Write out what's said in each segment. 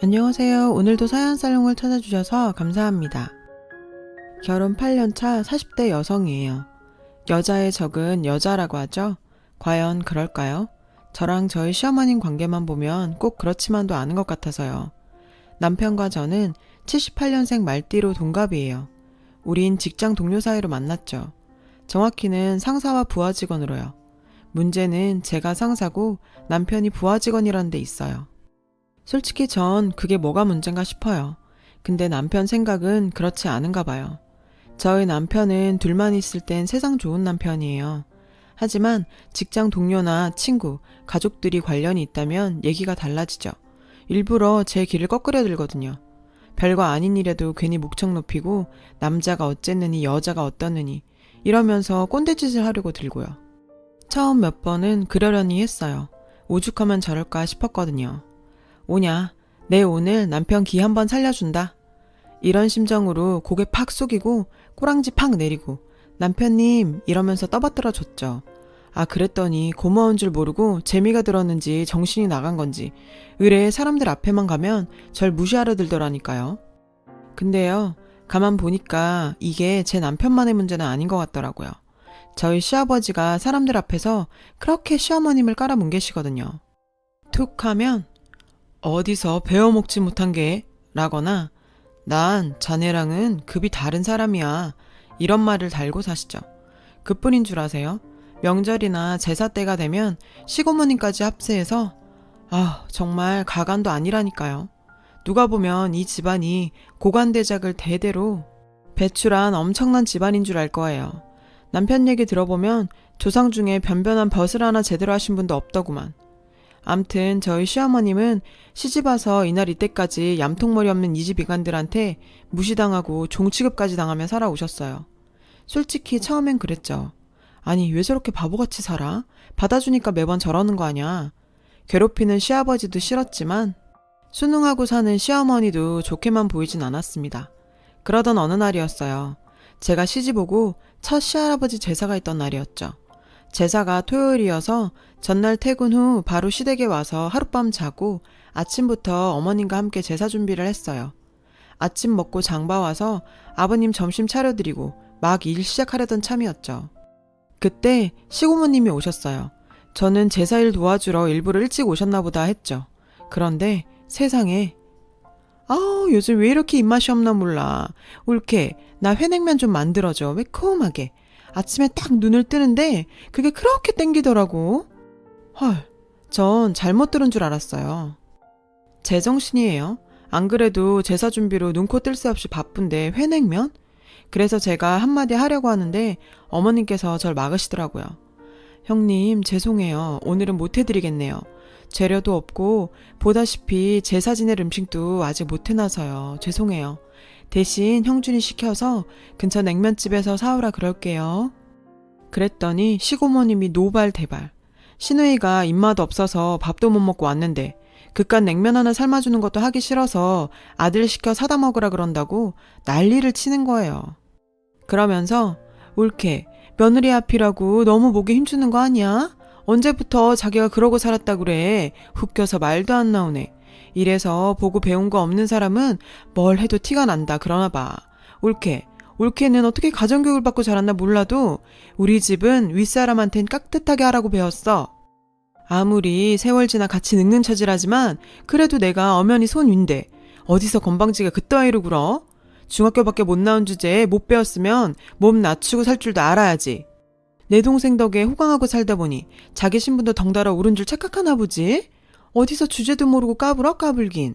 안녕하세요. 오늘도 사연살롱을 찾아주셔서 감사합니다. 결혼 8년차 40대 여성이에요. 여자의 적은 여자라고 하죠? 과연 그럴까요? 저랑 저희 시어머님 관계만 보면 꼭 그렇지만도 않은 것 같아서요. 남편과 저는 78년생 말띠로 동갑이에요. 우린 직장 동료 사이로 만났죠. 정확히는 상사와 부하 직원으로요. 문제는 제가 상사고 남편이 부하 직원이라는 데 있어요. 솔직히 전 그게 뭐가 문제인가 싶어요. 근데 남편 생각은 그렇지 않은가 봐요. 저희 남편은 둘만 있을 땐 세상 좋은 남편이에요. 하지만 직장 동료나 친구, 가족들이 관련이 있다면 얘기가 달라지죠. 일부러 제 길을 거꾸려 들거든요. 별거 아닌 일에도 괜히 목청 높이고 남자가 어쨌느니 여자가 어떻느니 이러면서 꼰대짓을 하려고 들고요. 처음 몇 번은 그러려니 했어요. 오죽하면 저럴까 싶었거든요. 오냐, 내 오늘 남편 기 한번 살려준다. 이런 심정으로 고개 팍 숙이고 꼬랑지 팍 내리고 남편님 이러면서 떠받들어 줬죠. 아, 그랬더니 고마운 줄 모르고 재미가 들었는지 정신이 나간 건지 의뢰 사람들 앞에만 가면 절 무시하려 들더라니까요. 근데요, 가만 보니까 이게 제 남편만의 문제는 아닌 것 같더라고요. 저희 시아버지가 사람들 앞에서 그렇게 시어머님을 깔아뭉개시거든요. 툭 하면 어디서 배워먹지 못한 게? 라거나 난 자네랑은 급이 다른 사람이야. 이런 말을 달고 사시죠. 그뿐인 줄 아세요? 명절이나 제사 때가 되면 시고모님까지 합세해서 정말 가관도 아니라니까요. 누가 보면 이 집안이 고관대작을 대대로 배출한 엄청난 집안인 줄 알 거예요. 남편 얘기 들어보면 조상 중에 변변한 벼슬 하나 제대로 하신 분도 없더구만. 암튼 저희 시어머님은 시집와서 이날 이때까지 얌통머리 없는 이 집 이간들한테 무시당하고 종취급까지 당하며 살아오셨어요. 솔직히 처음엔 그랬죠. 아니 왜 저렇게 바보같이 살아? 받아주니까 매번 저러는 거 아냐. 괴롭히는 시아버지도 싫었지만 순응하고 사는 시어머니도 좋게만 보이진 않았습니다. 그러던 어느 날이었어요. 제가 시집 오고 첫 시할아버지 제사가 있던 날이었죠. 제사가 토요일이어서 전날 퇴근 후 바로 시댁에 와서 하룻밤 자고 아침부터 어머님과 함께 제사 준비를 했어요. 아침 먹고 장봐 와서 아버님 점심 차려드리고 막 일 시작하려던 참이었죠. 그때 시고모님이 오셨어요. 저는 제사일 도와주러 일부러 일찍 오셨나 보다 했죠. 그런데 세상에 요즘 왜 이렇게 입맛이 없나 몰라. 올케 나 회냉면 좀 만들어줘. 매콤하게. 아침에 딱 눈을 뜨는데 그게 그렇게 땡기더라고. 헐, 전 잘못 들은 줄 알았어요. 제정신이에요. 안 그래도 제사 준비로 눈코 뜰 새 없이 바쁜데 회냉면? 그래서 제가 한마디 하려고 하는데 어머님께서 절 막으시더라고요. 형님 죄송해요. 오늘은 못 해드리겠네요. 재료도 없고 보다시피 제사 지낼 음식도 아직 못 해놔서요. 죄송해요. 대신 형준이 시켜서 근처 냉면집에서 사오라 그럴게요. 그랬더니 시고모님이 노발대발. 시누이가 입맛 없어서 밥도 못 먹고 왔는데 그깟 냉면 하나 삶아주는 것도 하기 싫어서 아들 시켜 사다 먹으라 그런다고 난리를 치는 거예요. 그러면서 올케 며느리 앞이라고 너무 목에 힘주는 거 아니야? 언제부터 자기가 그러고 살았다 그래. 훅 껴서 말도 안 나오네. 이래서 보고 배운 거 없는 사람은 뭘 해도 티가 난다 그러나 봐. 올케는 어떻게 가정교육을 받고 자랐나 몰라도 우리 집은 윗사람한텐 깍듯하게 하라고 배웠어. 아무리 세월 지나 같이 늙는 처지라지만 그래도 내가 엄연히 손 윈데 어디서 건방지게 그따위로 굴어? 중학교밖에 못 나온 주제에 못 배웠으면 몸 낮추고 살 줄도 알아야지. 내 동생 덕에 호강하고 살다 보니 자기 신분도 덩달아 오른 줄 착각하나 보지? 어디서 주제도 모르고 까불어 까불긴.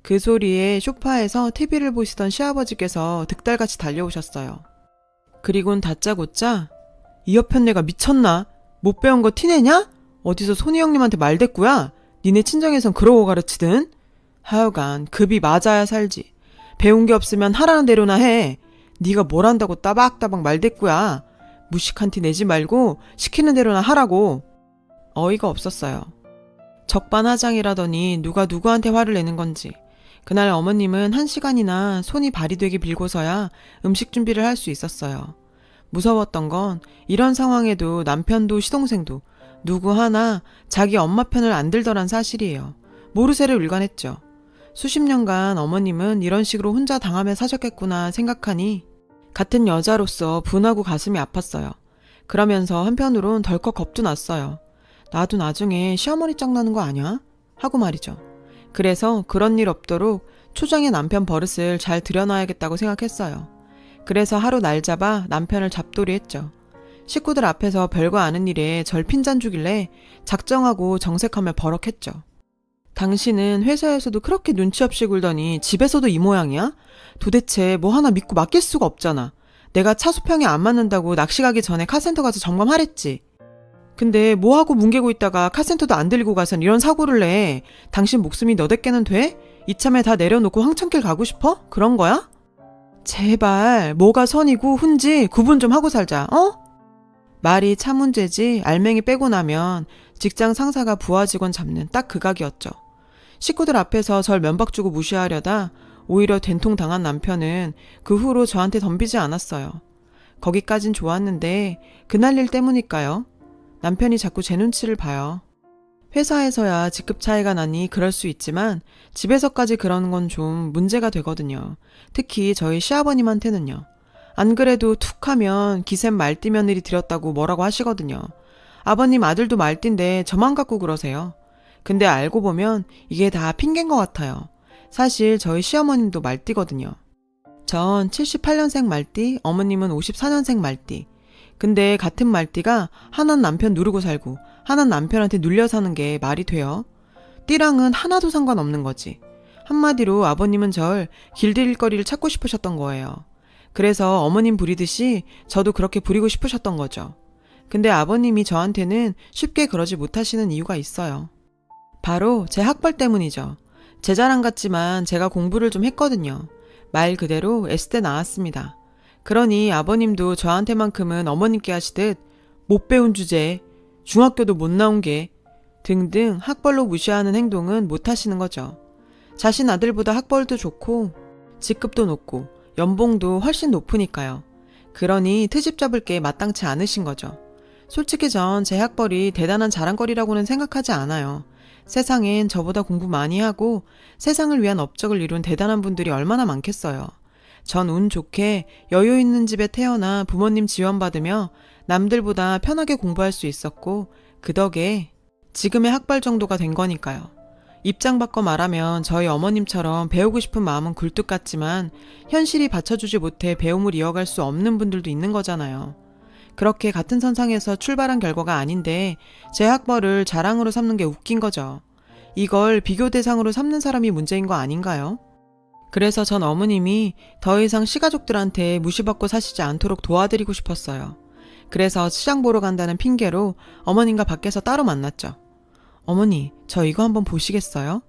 그 소리에 소파에서 TV를 보시던 시아버지께서 득달같이 달려오셨어요. 그리곤 다짜고짜 이 옆편 내가 미쳤나? 못 배운 거 티내냐? 어디서 손희 형님한테 말대꾸야? 니네 친정에선 그러고 가르치든? 하여간 급이 맞아야 살지. 배운 게 없으면 하라는 대로나 해. 네가 뭘 한다고 따박따박 말대꾸야. 무식한 티 내지 말고 시키는 대로나 하라고. 어이가 없었어요. 적반하장이라더니 누가 누구한테 화를 내는 건지. 그날 어머님은 1시간이나 손이 발이 되게 빌고서야 음식 준비를 할 수 있었어요. 무서웠던 건 이런 상황에도 남편도 시동생도 누구 하나 자기 엄마 편을 안 들더란 사실이에요. 모르쇠를 일관했죠. 수십 년간 어머님은 이런 식으로 혼자 당하며 사셨겠구나 생각하니 같은 여자로서 분하고 가슴이 아팠어요. 그러면서 한편으론 덜컥 겁도 났어요. 나도 나중에 시어머니 짝 나는 거 아니야? 하고 말이죠. 그래서 그런 일 없도록 초장의 남편 버릇을 잘 들여놔야겠다고 생각했어요. 그래서 하루 날 잡아 남편을 잡돌이했죠. 식구들 앞에서 별거 아닌 일에 절 핀잔 주길래 작정하고 정색하며 버럭했죠. 당신은 회사에서도 그렇게 눈치 없이 굴더니 집에서도 이 모양이야? 도대체 뭐 하나 믿고 맡길 수가 없잖아. 내가 차 수평이 안 맞는다고 낚시 가기 전에 카센터 가서 점검하랬지. 근데 뭐하고 뭉개고 있다가 카센터도 안 들고 가선 이런 사고를 내. 당신 목숨이 너댓게는 돼? 이참에 다 내려놓고 황천길 가고 싶어? 그런 거야? 제발 뭐가 선이고 훈지 구분 좀 하고 살자. 말이 차 문제지 알맹이 빼고 나면 직장 상사가 부하 직원 잡는 딱 그 각이었죠. 식구들 앞에서 절 면박 주고 무시하려다 오히려 된통 당한 남편은 그 후로 저한테 덤비지 않았어요. 거기까진 좋았는데 그날 일 때문일까요? 남편이 자꾸 제 눈치를 봐요. 회사에서야 직급 차이가 나니 그럴 수 있지만 집에서까지 그러는 건 좀 문제가 되거든요. 특히 저희 시아버님한테는요. 안 그래도 툭 하면 기샘 말띠 며느리 들였다고 뭐라고 하시거든요. 아버님 아들도 말띠인데 저만 갖고 그러세요. 근데 알고 보면 이게 다 핑계인 것 같아요. 사실 저희 시어머님도 말띠거든요. 전 78년생 말띠, 어머님은 54년생 말띠. 근데 같은 말띠가 하나는 남편 누르고 살고 하나는 남편한테 눌려 사는 게 말이 돼요? 띠랑은 하나도 상관없는 거지. 한마디로 아버님은 절 길들일 거리를 찾고 싶으셨던 거예요. 그래서 어머님 부리듯이 저도 그렇게 부리고 싶으셨던 거죠. 근데 아버님이 저한테는 쉽게 그러지 못하시는 이유가 있어요. 바로 제 학벌 때문이죠. 제 자랑 같지만 제가 공부를 좀 했거든요. 말 그대로 S대 나왔습니다. 그러니 아버님도 저한테만큼은 어머님께 하시듯 못 배운 주제, 중학교도 못 나온 게 등등 학벌로 무시하는 행동은 못 하시는 거죠. 자신 아들보다 학벌도 좋고 직급도 높고 연봉도 훨씬 높으니까요. 그러니 트집 잡을 게 마땅치 않으신 거죠. 솔직히 전 제 학벌이 대단한 자랑거리라고는 생각하지 않아요. 세상엔 저보다 공부 많이 하고 세상을 위한 업적을 이룬 대단한 분들이 얼마나 많겠어요. 전 운 좋게 여유 있는 집에 태어나 부모님 지원받으며 남들보다 편하게 공부할 수 있었고 그 덕에 지금의 학벌 정도가 된 거니까요. 입장 바꿔 말하면 저희 어머님처럼 배우고 싶은 마음은 굴뚝 같지만 현실이 받쳐주지 못해 배움을 이어갈 수 없는 분들도 있는 거잖아요. 그렇게 같은 선상에서 출발한 결과가 아닌데 제 학벌을 자랑으로 삼는 게 웃긴 거죠. 이걸 비교 대상으로 삼는 사람이 문제인 거 아닌가요? 그래서 전 어머님이 더 이상 시가족들한테 무시받고 사시지 않도록 도와드리고 싶었어요. 그래서 시장 보러 간다는 핑계로 어머님과 밖에서 따로 만났죠. 어머니, 저 이거 한번 보시겠어요?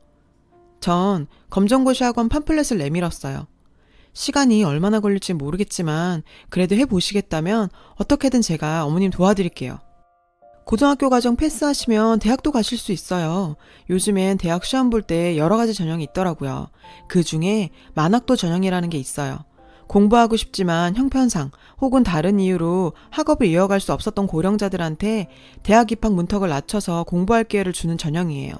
전 검정고시 학원 팜플렛을 내밀었어요. 시간이 얼마나 걸릴지 모르겠지만 그래도 해보시겠다면 어떻게든 제가 어머님 도와드릴게요. 고등학교 과정 패스하시면 대학도 가실 수 있어요. 요즘엔 대학 시험 볼 때 여러 가지 전형이 있더라고요. 그 중에 만학도 전형이라는 게 있어요. 공부하고 싶지만 형편상 혹은 다른 이유로 학업을 이어갈 수 없었던 고령자들한테 대학 입학 문턱을 낮춰서 공부할 기회를 주는 전형이에요.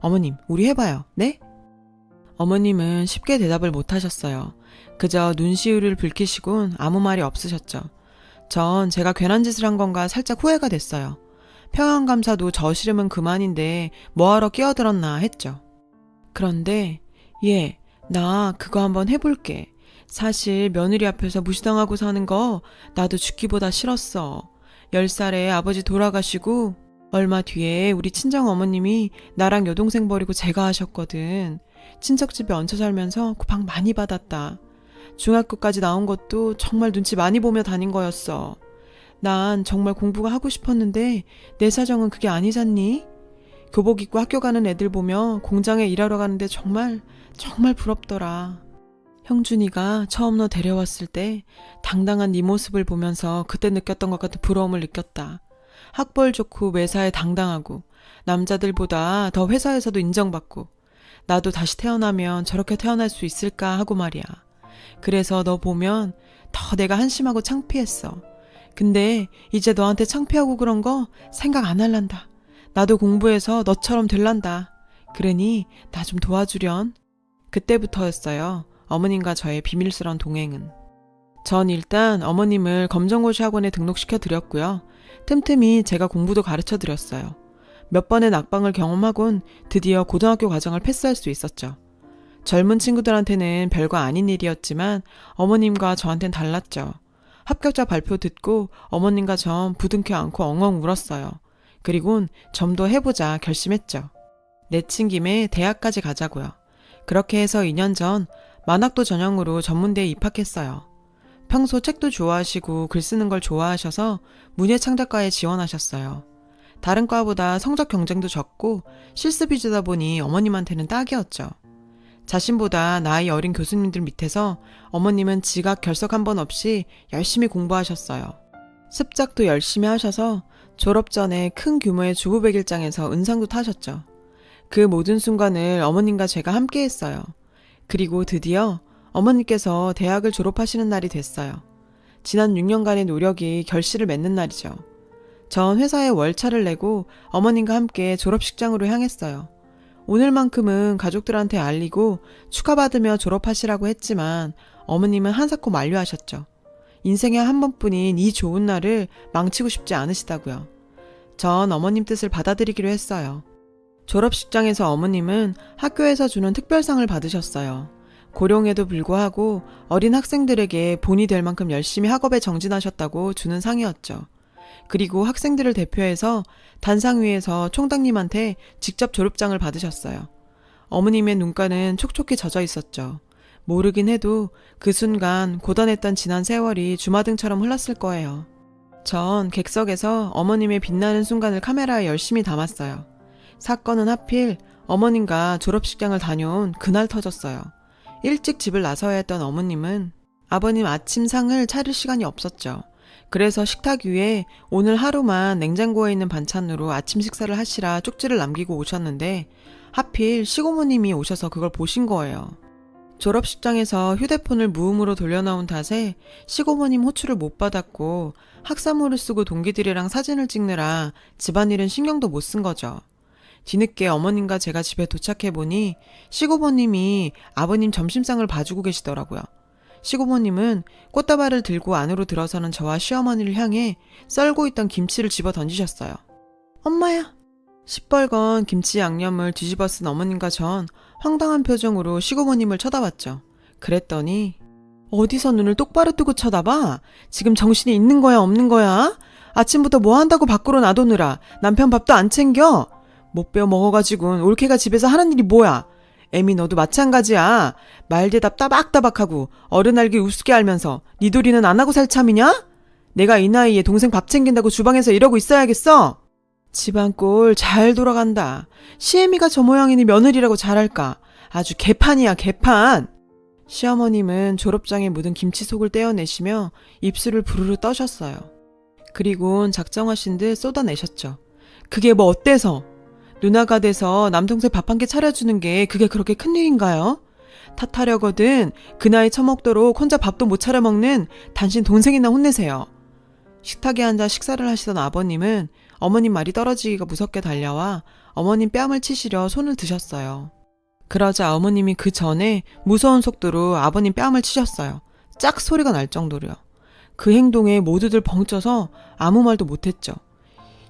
어머님, 우리 해봐요. 네? 어머님은 쉽게 대답을 못 하셨어요. 그저 눈시울을 붉히시곤 아무 말이 없으셨죠. 전 제가 괜한 짓을 한 건가 살짝 후회가 됐어요. 평양감사도 저 싫으면 그만인데 뭐하러 끼어들었나 했죠. 그런데 나 그거 한번 해볼게. 사실 며느리 앞에서 무시당하고 사는 거 나도 죽기보다 싫었어. 10살에 아버지 돌아가시고 얼마 뒤에 우리 친정어머님이 나랑 여동생 버리고 제가 하셨거든. 친척집에 얹혀 살면서 구박 많이 받았다. 중학교까지 나온 것도 정말 눈치 많이 보며 다닌 거였어. 난 정말 공부가 하고 싶었는데 내 사정은 그게 아니잖니? 교복 입고 학교 가는 애들 보며 공장에 일하러 가는데 정말 부럽더라. 형준이가 처음 너 데려왔을 때 당당한 네 모습을 보면서 그때 느꼈던 것 같은 부러움을 느꼈다. 학벌 좋고 매사에 당당하고 남자들보다 더 회사에서도 인정받고 나도 다시 태어나면 저렇게 태어날 수 있을까 하고 말이야. 그래서 너 보면 더 내가 한심하고 창피했어. 근데 이제 너한테 창피하고 그런 거 생각 안 할란다. 나도 공부해서 너처럼 될란다. 그러니 나 좀 도와주련. 그때부터였어요. 어머님과 저의 비밀스러운 동행은. 전 일단 어머님을 검정고시 학원에 등록시켜 드렸고요. 틈틈이 제가 공부도 가르쳐 드렸어요. 몇 번의 낙방을 경험하곤 드디어 고등학교 과정을 패스할 수 있었죠. 젊은 친구들한테는 별거 아닌 일이었지만 어머님과 저한텐 달랐죠. 합격자 발표 듣고 어머님과 전 부둥켜 안고 엉엉 울었어요. 그리곤 좀 더 해보자 결심했죠. 내친 김에 대학까지 가자고요. 그렇게 해서 2년 전 만학도 전형으로 전문대에 입학했어요. 평소 책도 좋아하시고 글 쓰는 걸 좋아하셔서 문예창작과에 지원하셨어요. 다른 과보다 성적 경쟁도 적고 실습 위주다 보니 어머님한테는 딱이었죠. 자신보다 나이 어린 교수님들 밑에서 어머님은 지각 결석 한 번 없이 열심히 공부하셨어요. 습작도 열심히 하셔서 졸업 전에 큰 규모의 주부백일장에서 은상도 타셨죠. 그 모든 순간을 어머님과 제가 함께 했어요. 그리고 드디어 어머님께서 대학을 졸업하시는 날이 됐어요. 지난 6년간의 노력이 결실을 맺는 날이죠. 전 회사에 월차를 내고 어머님과 함께 졸업식장으로 향했어요. 오늘만큼은 가족들한테 알리고 축하받으며 졸업하시라고 했지만 어머님은 한사코 만류하셨죠. 인생에 한 번뿐인 이 좋은 날을 망치고 싶지 않으시다고요. 전 어머님 뜻을 받아들이기로 했어요. 졸업식장에서 어머님은 학교에서 주는 특별상을 받으셨어요. 고령에도 불구하고 어린 학생들에게 본이 될 만큼 열심히 학업에 정진하셨다고 주는 상이었죠. 그리고 학생들을 대표해서 단상 위에서 총장님한테 직접 졸업장을 받으셨어요. 어머님의 눈가는 촉촉히 젖어 있었죠. 모르긴 해도 그 순간 고단했던 지난 세월이 주마등처럼 흘렀을 거예요. 전 객석에서 어머님의 빛나는 순간을 카메라에 열심히 담았어요. 사건은 하필 어머님과 졸업식장을 다녀온 그날 터졌어요. 일찍 집을 나서야 했던 어머님은 아버님 아침상을 차릴 시간이 없었죠. 그래서 식탁 위에 오늘 하루만 냉장고에 있는 반찬으로 아침 식사를 하시라 쪽지를 남기고 오셨는데 하필 시고모님이 오셔서 그걸 보신 거예요. 졸업식장에서 휴대폰을 무음으로 돌려놓은 탓에 시고모님 호출을 못 받았고 학사모를 쓰고 동기들이랑 사진을 찍느라 집안일은 신경도 못 쓴 거죠. 뒤늦게 어머님과 제가 집에 도착해보니 시고모님이 아버님 점심상을 봐주고 계시더라고요. 시고모님은 꽃다발을 들고 안으로 들어서는 저와 시어머니를 향해 썰고 있던 김치를 집어 던지셨어요. 엄마야! 시뻘건 김치 양념을 뒤집어 쓴 어머님과 전 황당한 표정으로 시고모님을 쳐다봤죠. 그랬더니 어디서 눈을 똑바로 뜨고 쳐다봐? 지금 정신이 있는 거야 없는 거야? 아침부터 뭐 한다고 밖으로 놔두느라 남편 밥도 안 챙겨? 못 배워 먹어가지고는 올케가 집에서 하는 일이 뭐야? 애미 너도 마찬가지야. 말대답 따박따박하고 어른 알기 우습게 알면서 니돌이는 안 하고 살 참이냐? 내가 이 나이에 동생 밥 챙긴다고 주방에서 이러고 있어야겠어? 집안 꼴 잘 돌아간다. 시애미가 저 모양이니 며느리라고 잘할까? 아주 개판이야 개판. 시어머님은 졸업장에 묻은 김치속을 떼어내시며 입술을 부르르 떠셨어요. 그리곤 작정하신 듯 쏟아내셨죠. 그게 뭐 어때서? 누나가 돼서 남동생 밥 한 개 차려주는 게 그게 그렇게 큰일인가요? 탓하려거든 그 나이 처먹도록 혼자 밥도 못 차려 먹는 당신 동생이나 혼내세요. 식탁에 앉아 식사를 하시던 아버님은 어머님 말이 떨어지기가 무섭게 달려와 어머님 뺨을 치시려 손을 드셨어요. 그러자 어머님이 그 전에 무서운 속도로 아버님 뺨을 치셨어요. 짝 소리가 날 정도로요. 그 행동에 모두들 벙쪄서 아무 말도 못했죠.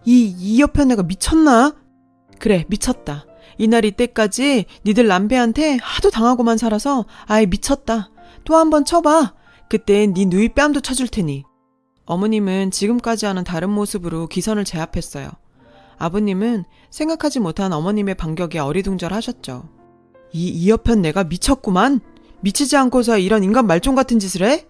이 옆에 애가 미쳤나? 그래 미쳤다. 이날 이때까지 니들 남배한테 하도 당하고만 살아서 아예 미쳤다. 또 한 번 쳐봐. 그땐 네 누이 뺨도 쳐줄 테니. 어머님은 지금까지와는 다른 모습으로 기선을 제압했어요. 아버님은 생각하지 못한 어머님의 반격에 어리둥절하셨죠. 이 여편 내가 미쳤구만. 미치지 않고서 이런 인간 말종 같은 짓을 해?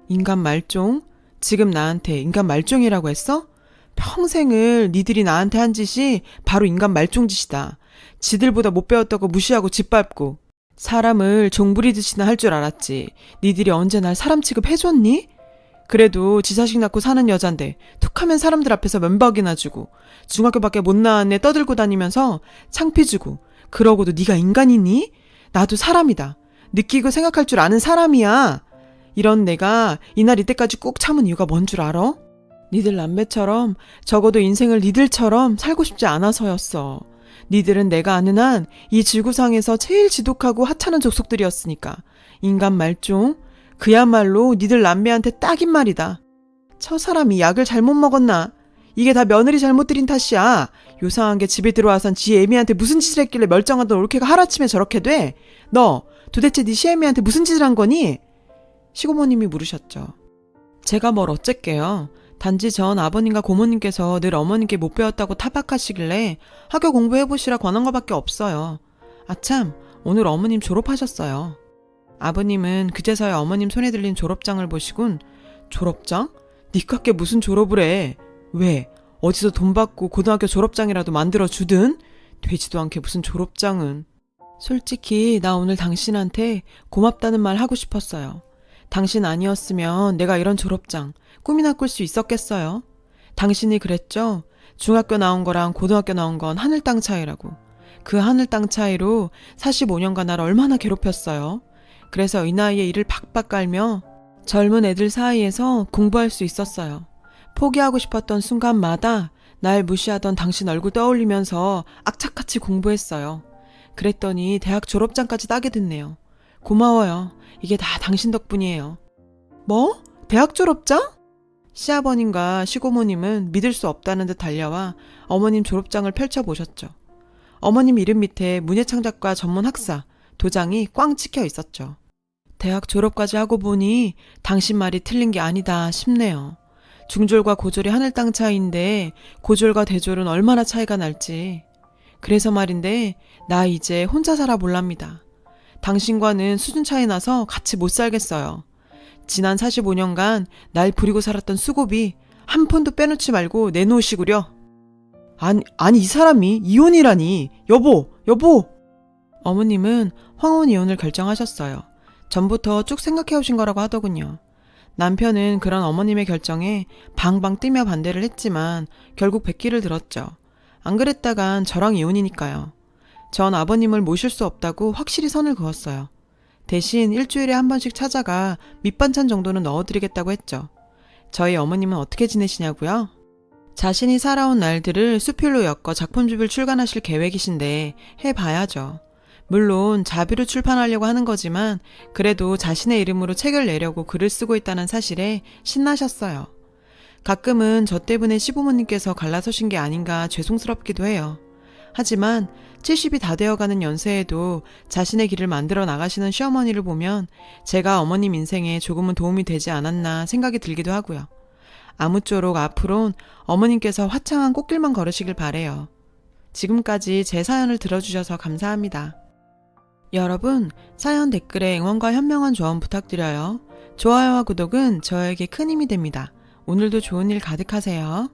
인간 말종? 지금 나한테 인간 말종이라고 했어? 평생을 니들이 나한테 한 짓이 바로 인간 말종 짓이다. 지들보다 못 배웠다고 무시하고 짓밟고 사람을 종부리듯이나 할 줄 알았지. 니들이 언제 날 사람 취급해줬니? 그래도 지 자식 낳고 사는 여잔데 툭하면 사람들 앞에서 면박이나 주고 중학교밖에 못 나왔네 떠들고 다니면서 창피 주고 그러고도 네가 인간이니? 나도 사람이다. 느끼고 생각할 줄 아는 사람이야. 이런 내가 이날 이때까지 꾹 참은 이유가 뭔 줄 알아? 니들 남매처럼 적어도 인생을 니들처럼 살고 싶지 않아서였어. 니들은 내가 아는 한 이 지구상에서 제일 지독하고 하찮은 족속들이었으니까. 인간 말종. 그야말로 니들 남매한테 딱인 말이다. 저 사람이 약을 잘못 먹었나? 이게 다 며느리 잘못 들인 탓이야. 요상한 게 집에 들어와선 지 애미한테 무슨 짓을 했길래 멀쩡하던 올케가 하루아침에 저렇게 돼? 너 도대체 네 시애미한테 무슨 짓을 한 거니? 시고모님이 물으셨죠. 제가 뭘 어쨌게요. 단지 전 아버님과 고모님께서 늘 어머님께 못 배웠다고 타박하시길래 학교 공부해보시라 권한 거밖에 없어요. 아참, 오늘 어머님 졸업하셨어요. 아버님은 그제서야 어머님 손에 들린 졸업장을 보시곤 졸업장? 니깎게 무슨 졸업을 해? 왜? 어디서 돈 받고 고등학교 졸업장이라도 만들어 주든? 되지도 않게 무슨 졸업장은. 솔직히 나 오늘 당신한테 고맙다는 말 하고 싶었어요. 당신 아니었으면 내가 이런 졸업장 꿈이나 꿀 수 있었겠어요? 당신이 그랬죠? 중학교 나온 거랑 고등학교 나온 건 하늘 땅 차이라고. 그 하늘 땅 차이로 45년간 날 얼마나 괴롭혔어요. 그래서 이 나이에 이를 박박 깔며 젊은 애들 사이에서 공부할 수 있었어요. 포기하고 싶었던 순간마다 날 무시하던 당신 얼굴 떠올리면서 악착같이 공부했어요. 그랬더니 대학 졸업장까지 따게 됐네요. 고마워요. 이게 다 당신 덕분이에요. 뭐? 대학 졸업장? 시아버님과 시고모님은 믿을 수 없다는 듯 달려와 어머님 졸업장을 펼쳐보셨죠. 어머님 이름 밑에 문예창작과 전문 학사, 도장이 꽝 찍혀 있었죠. 대학 졸업까지 하고 보니 당신 말이 틀린 게 아니다 싶네요. 중졸과 고졸이 하늘 땅 차이인데 고졸과 대졸은 얼마나 차이가 날지. 그래서 말인데 나 이제 혼자 살아 볼랍니다. 당신과는 수준 차이 나서 같이 못 살겠어요. 지난 45년간 날 부리고 살았던 수고비 한 푼도 빼놓지 말고 내놓으시구려. 아니 이 사람이 이혼이라니. 여보. 어머님은 황혼 이혼을 결정하셨어요. 전부터 쭉 생각해오신 거라고 하더군요. 남편은 그런 어머님의 결정에 방방 뛰며 반대를 했지만 결국 백기를 들었죠. 안 그랬다간 저랑 이혼이니까요. 전 아버님을 모실 수 없다고 확실히 선을 그었어요. 대신 일주일에 한 번씩 찾아가 밑반찬 정도는 넣어드리겠다고 했죠. 저희 어머님은 어떻게 지내시냐고요? 자신이 살아온 날들을 수필로 엮어 작품집을 출간하실 계획이신데 해봐야죠. 물론 자비로 출판하려고 하는 거지만 그래도 자신의 이름으로 책을 내려고 글을 쓰고 있다는 사실에 신나셨어요. 가끔은 저 때문에 시부모님께서 갈라서신 게 아닌가 죄송스럽기도 해요. 하지만 70이 다 되어가는 연세에도 자신의 길을 만들어 나가시는 시어머니를 보면 제가 어머님 인생에 조금은 도움이 되지 않았나 생각이 들기도 하고요. 아무쪼록 앞으론 어머님께서 화창한 꽃길만 걸으시길 바래요. 지금까지 제 사연을 들어주셔서 감사합니다. 여러분, 사연 댓글에 응원과 현명한 조언 부탁드려요. 좋아요와 구독은 저에게 큰 힘이 됩니다. 오늘도 좋은 일 가득하세요.